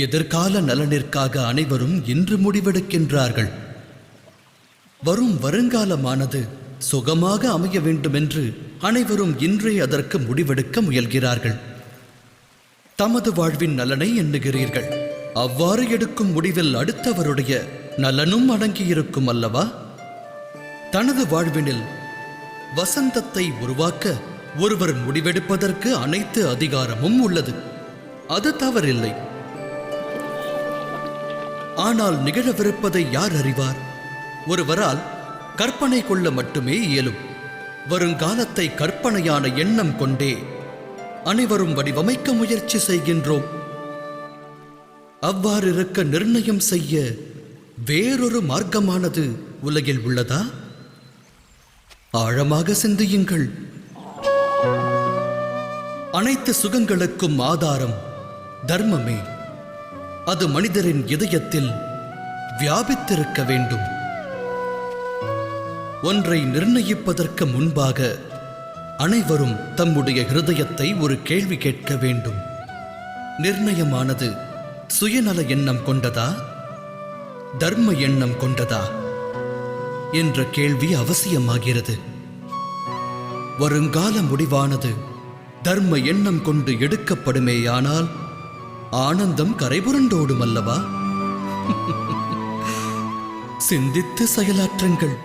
எதிர்கால நலனிற்காக அனைவரும் இன்று முடிவெடுக்கின்றார்கள். வரும் வருங்காலமானது சுகமாக அமைய வேண்டுமென்று அனைவரும் இன்றே அதற்கு முடிவெடுக்க முயல்கிறார்கள். தமது வாழ்வின் நலனை எண்ணுகிறீர்கள். அவ்வாறு எடுக்கும் முடிவில் அடுத்தவருடைய நலனும் அடங்கியிருக்கும் அல்லவா? தனது வாழ்வினில் வசந்தத்தை உருவாக்க ஒருவர் முடிவெடுப்பதற்கு அனைத்து அதிகாரமும் உள்ளது. அது தவறில்லை. ஆனால் நிகழவிருப்பதை யார் அறிவார்? ஒருவரால் கற்பனை கொள்ள மட்டுமே இயலும். வருங்காலத்தை கற்பனையான எண்ணம் கொண்டே அனைவரும் வடிவமைக்க முயற்சி செய்கின்றோம். அவ்வாறு இருக்க நிர்ணயம் செய்ய வேறொரு மார்க்கமானது உலகில் உள்ளதா? ஆழமாக சிந்தியுங்கள். அனைத்து சுகங்களுக்கும் ஆதாரம் தர்மமே. அது மனிதரின் இதயத்தில் வியாபித்திருக்க வேண்டும். ஒன்றை நிர்ணயிப்பதற்கு முன்பாக அனைவரும் தம்முடைய ஹிருதயத்தை ஒரு கேள்வி கேட்க வேண்டும். நிர்ணயமானது சுயநல எண்ணம் கொண்டதா, தர்ம எண்ணம் கொண்டதா என்ற கேள்வி அவசியமாகிறது. வருங்கால முடிவானது தர்ம எண்ணம் கொண்டு எடுக்கப்படுமேயானால் ஆனந்தம் கரைபுரண்டோடும் அல்லவா? சிந்தித்து செயலாற்றுங்கள்.